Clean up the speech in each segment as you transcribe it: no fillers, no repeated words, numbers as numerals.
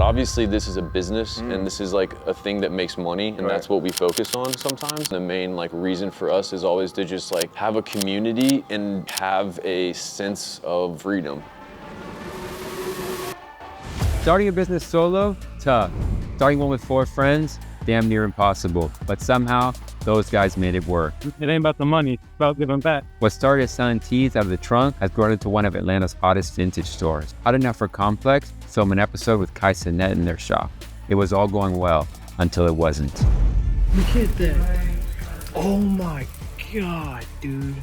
obviously this is a business and this is like a thing that makes money, and that's what we focus on sometimes. The main like reason for us is always to just like have a community and have a sense of freedom. Starting a business solo, tough. Starting one with 4 friends, damn near impossible. But somehow, those guys made it work. It ain't about the money, it's about giving back. What started as selling tees out of the trunk has grown into one of Atlanta's hottest vintage stores. Hot enough for Complex to film an episode with Kai Sinet in their shop. It was all going well, until it wasn't. Look at that. Oh my God, dude.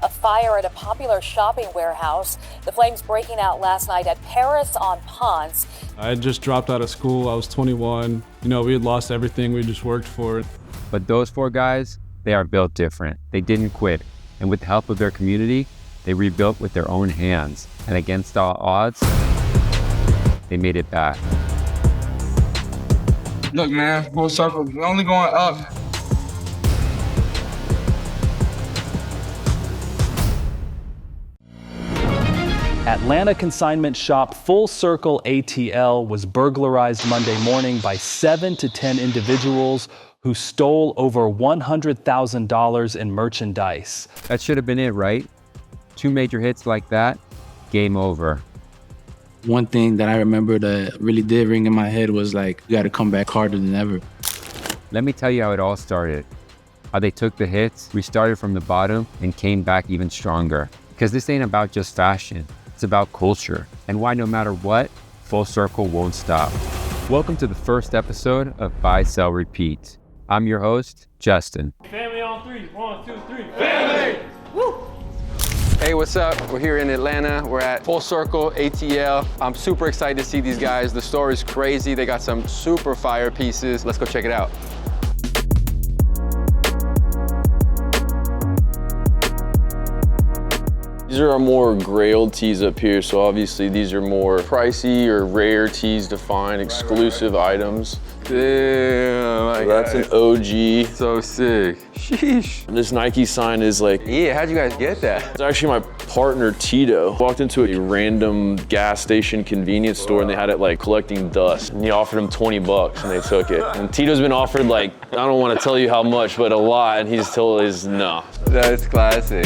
A fire at a popular shopping warehouse. The flames breaking out last night at Paris on Ponce. I had just dropped out of school, I was 21. You know, we had lost everything we just worked for. But those 4 guys, they are built different. They didn't quit. And with the help of their community, they rebuilt with their own hands. And against all odds, they made it back. Look, man, full circle, we're only going up. Atlanta consignment shop Full Circle ATL was burglarized Monday morning by 7 to 10 individuals who stole over $100,000 in merchandise. That should have been it, right? 2 major hits like that, game over. One thing that I remember that really did ring in my head was like, you gotta come back harder than ever. Let me tell you how it all started. How they took the hits, restarted from the bottom, and came back even stronger. Because this ain't about just fashion. It's about culture, and why no matter what, Full Circle won't stop. Welcome to the first episode of Buy, Sell, Repeat. I'm your host, Justin. Family on 3, 1, 2, 3, Family! Woo! Hey, what's up? We're here in Atlanta. We're at Full Circle ATL. I'm super excited to see these guys. The store is crazy. They got some super fire pieces. Let's go check it out. These are our more grailed tees up here, so obviously these are more pricey or rare tees to find, exclusive items. Damn, That's an OG. so sick. Sheesh. This Nike sign is like, Yeah, how'd you guys get that? it's actually my partner Tito. Walked into a random gas station convenience store and they had it like collecting dust. And he offered him 20 bucks and they took it. And Tito's been offered like, I don't want to tell you how much, but a lot, and he's told us no. That's classic.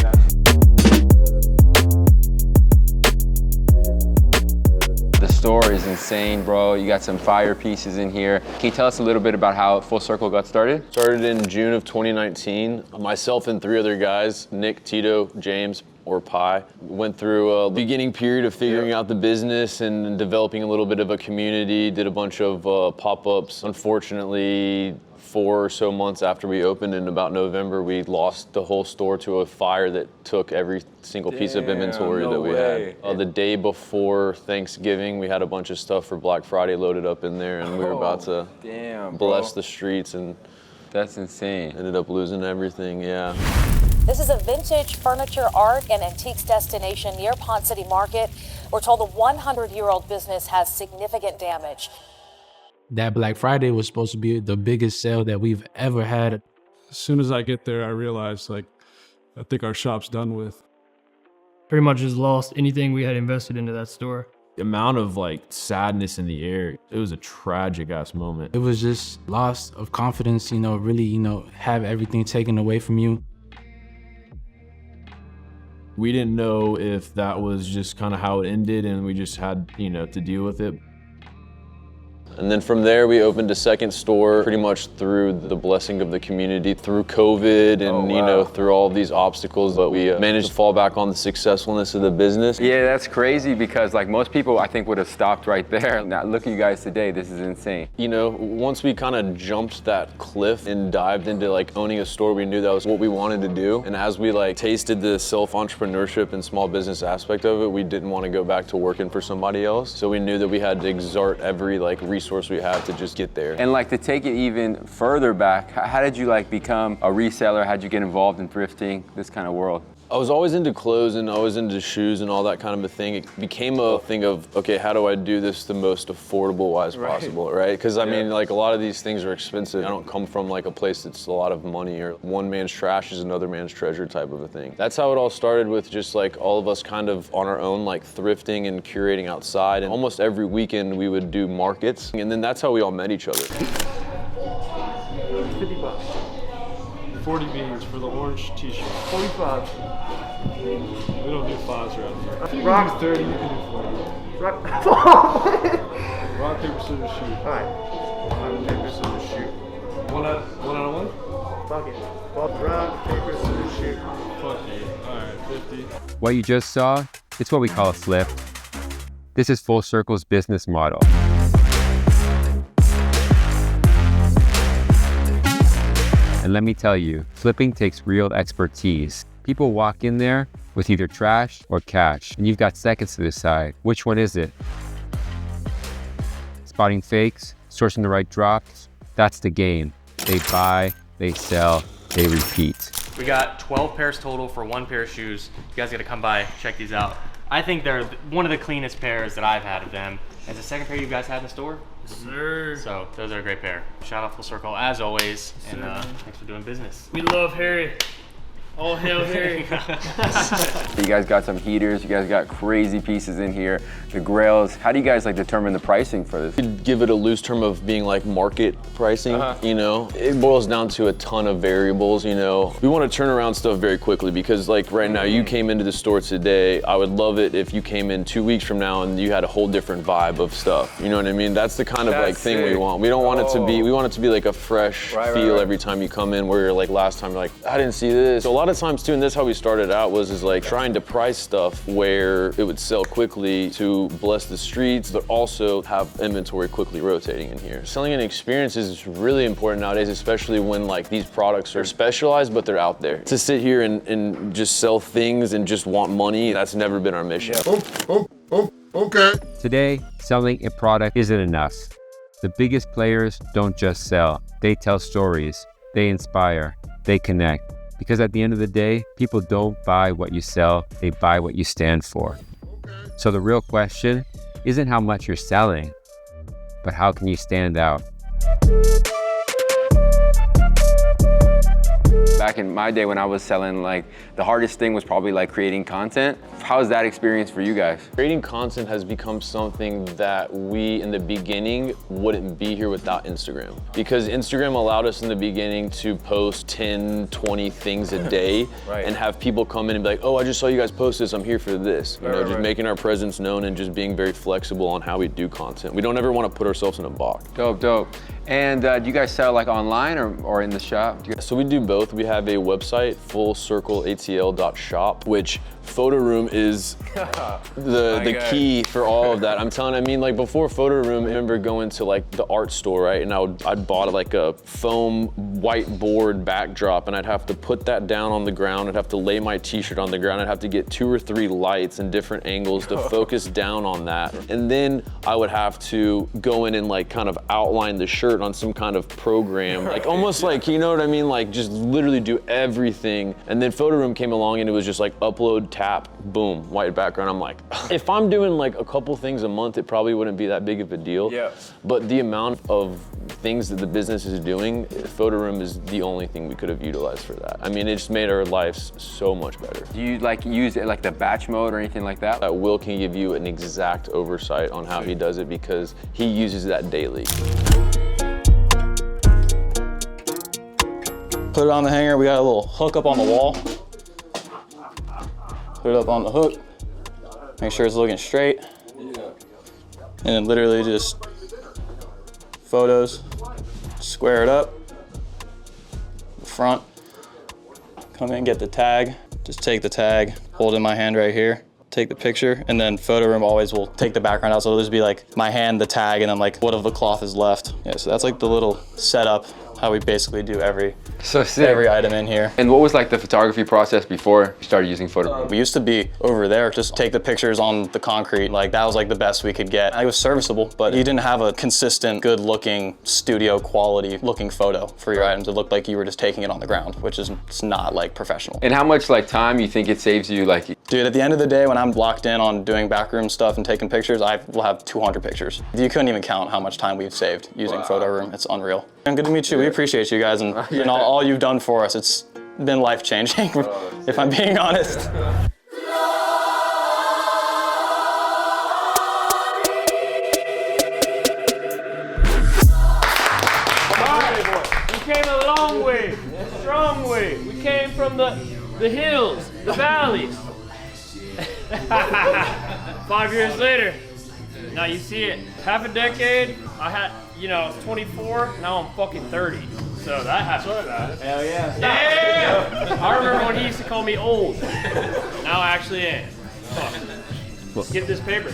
The store is insane, bro. You got some fire pieces in here. Can you tell us a little bit about how Full Circle got started? Started in June of 2019. Myself and 3 other guys, Nick, Tito, James, or Pi, went through a beginning period of figuring out the business and developing a little bit of a community, did a bunch of pop-ups. Unfortunately, 4 or so months after we opened in about November, we lost the whole store to a fire that took every single piece of inventory that we had. The day before Thanksgiving, we had a bunch of stuff for Black Friday loaded up in there, and we were about to bless the streets, and that's insane. Ended up losing everything, yeah. This is a vintage furniture, art, and antiques destination near Ponce City Market. We're told the 100-year-old business has significant damage. That Black Friday was supposed to be the biggest sale that we've ever had. As soon as I get there, I realize, like, I think our shop's done with. Pretty much just lost anything we had invested into that store. The amount of like sadness in the air, it was a tragic ass moment. It was just loss of confidence, you know, really, you know, have everything taken away from you. We didn't know if that was just kind of how it ended and we just had, you know, to deal with it. And then from there, we opened a second store pretty much through the blessing of the community, through COVID and, you know, through all of these obstacles. But we managed to fall back on the successfulness of the business. Yeah, that's crazy because like most people I think would have stopped right there. Now look at you guys today, this is insane. You know, once we kind of jumped that cliff and dived into like owning a store, we knew that was what we wanted to do. And as we like tasted the self-entrepreneurship and small business aspect of it, we didn't want to go back to working for somebody else. So we knew that we had to exert every like resource we have to just get there. And like to take it even further back, how did you like become a reseller? How'd you get involved in thrifting, this kind of world? I was always into clothes and always into shoes and all that kind of a thing. It became a thing of, okay, how do I do this the most affordable wise possible, right? Because I mean, like a lot of these things are expensive. I don't come from like a place that's a lot of money or one man's trash is another man's treasure type of a thing. That's how it all started with just like all of us kind of on our own, like thrifting and curating outside. And almost every weekend we would do markets. And then that's how we all met each other. 50 bucks. 40 beans for the orange t-shirt. 45. We don't do fives around here. If you Rock. can do 30, you can do 40. Rock. Rock, paper, scissors, shoot. Alright. Rock, paper, scissors, shoot. One out of one? Fuck it. Both rock, paper, scissors, shoot. Fuck you. Alright, 50. What you just saw, it's what we call a flip. This is Full Circle's business model. And let me tell you, flipping takes real expertise. People walk in there with either trash or cash, and you've got seconds to decide. Which one is it? Spotting fakes, sourcing the right drops, that's the game. They buy, they sell, they repeat. We got 12 pairs total for 1 pair of shoes. You guys gotta come by, check these out. I think they're one of the cleanest pairs that I've had of them. Is the second pair you guys had in the store? Sir. So those are a great pair. Shout out Full Circle as always, and thanks for doing business. We love Harry. All hail Harry. You guys got some heaters, you guys got crazy pieces in here, the grails. How do you guys like determine the pricing for this? You'd give it a loose term of being like market pricing, you know? It boils down to a ton of variables, you know? We want to turn around stuff very quickly because like right now you came into the store today, I would love it if you came in 2 weeks from now and you had a whole different vibe of stuff. You know what I mean? That's the kind of like thing we want. We don't want it to be, we want it to be like a fresh feel every time you come in where you're like last time you're like, I didn't see this. So a lot of times too, and this is how we started out, was like trying to price stuff where it would sell quickly to bless the streets, but also have inventory quickly rotating in here. Selling an experience is really important nowadays, especially when like these products are specialized, but they're out there. To sit here and just sell things and just want money, that's never been our mission. Okay. Today, selling a product isn't enough. The biggest players don't just sell, they tell stories, they inspire, they connect. Because at the end of the day, people don't buy what you sell, they buy what you stand for. So the real question isn't how much you're selling, but how can you stand out? Back in my day when I was selling, like the hardest thing was probably like creating content. How's that experience for you guys? Creating content has become something that we in the beginning wouldn't be here without Instagram. Because Instagram allowed us in the beginning to post 10, 20 things a day and have people come in and be like, oh, I just saw you guys post this, I'm here for this. You know, just making our presence known and just being very flexible on how we do content. We don't ever want to put ourselves in a box. Dope, dope. And do you guys sell like online or in the shop? So we do both. We have a website, fullcircleatl.shop, which PhotoRoom is the key for all of that. I'm telling, I mean, like before PhotoRoom, I remember going to like the art store, right? And I'd bought like a foam whiteboard backdrop and I'd have to put that down on the ground. I'd have to lay my t-shirt on the ground. I'd have to get 2 or 3 lights in different angles to focus down on that. And then I would have to go in and like kind of outline the shirt on some kind of program, like almost like, you know what I mean? Like just literally do everything. And then PhotoRoom came along and it was just like upload, tap, boom, white background. I'm like, if I'm doing like a couple things a month, it probably wouldn't be that big of a deal. Yeah. But the amount of things that the business is doing, PhotoRoom is the only thing we could have utilized for that. I mean, it just made our lives so much better. Do you like use it like the batch mode or anything like that? Will can give you an exact oversight on how he does it because he uses that daily. Put it on the hanger, we got a little hook up on the wall. Put it up on the hook, make sure it's looking straight. And then literally just photos, square it up, front, come in, get the tag, just take the tag, hold it in my hand right here, take the picture, and then PhotoRoom always will take the background out, so it'll just be like my hand, the tag, and then like what of the cloth is left. Yeah, so that's like the little setup how we basically do every sick. every item in here. And what was like the photography process before you started using PhotoRoom? We used to be over there, just take the pictures on the concrete. Like that was like the best we could get. It was serviceable, but you didn't have a consistent, good looking, studio quality looking photo for your items. It looked like you were just taking it on the ground, which is it's not like professional. And how much like time you think it saves you? Like, dude, at the end of the day, when I'm locked in on doing backroom stuff and taking pictures, I will have 200 pictures. You couldn't even count how much time we've saved using PhotoRoom. It's unreal. And good to meet you. We appreciate you guys and all you've done for us. It's been life-changing, if I'm being honest. We came a long way, a strong way. We came from the hills, the valleys. 5 years later, now you see it. Half a decade, I had, I was 24, now I'm fucking 30. So that happened. Hell yeah. Yeah! I remember when he used to call me old. Now I actually am. Fuck. Let's get this paper.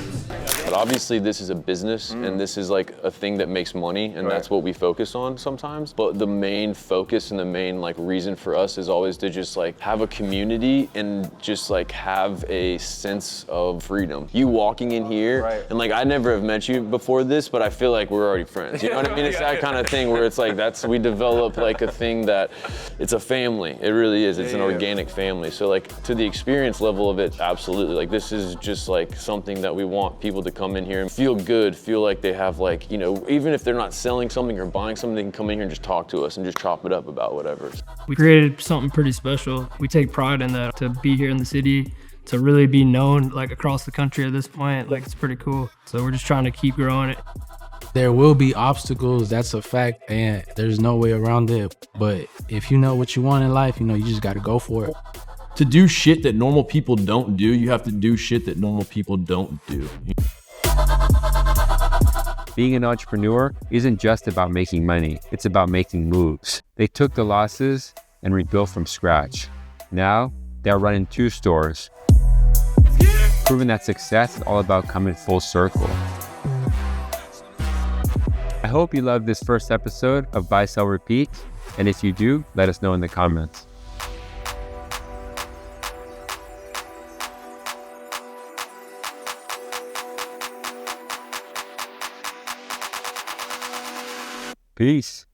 But obviously this is a business and this is like a thing that makes money and that's what we focus on sometimes. But the main focus and the main like reason for us is always to just like have a community and just like have a sense of freedom. You walking in here and like I never have met you before this, but I feel like we're already friends. You know what I mean? It's that kind of thing where it's like we develop like a thing that it's a family. It really is. It's an organic family. So like to the experience level of it, absolutely. Like this is just like something that we want people to come in here and feel good, feel like they have like, even if they're not selling something or buying something, they can come in here and just talk to us and just chop it up about whatever. We created something pretty special. We take pride in that, to be here in the city, to really be known like across the country at this point. Like it's pretty cool. So we're just trying to keep growing it. There will be obstacles, that's a fact, and there's no way around it. But if you know what you want in life, you just gotta go for it. To do shit that normal people don't do, you have to do shit that normal people don't do. Being an entrepreneur isn't just about making money, it's about making moves. They took the losses and rebuilt from scratch. Now, they're running 2 stores, proving that success is all about coming full circle. I hope you loved this first episode of Buy, Sell, Repeat, and if you do, let us know in the comments. Peace.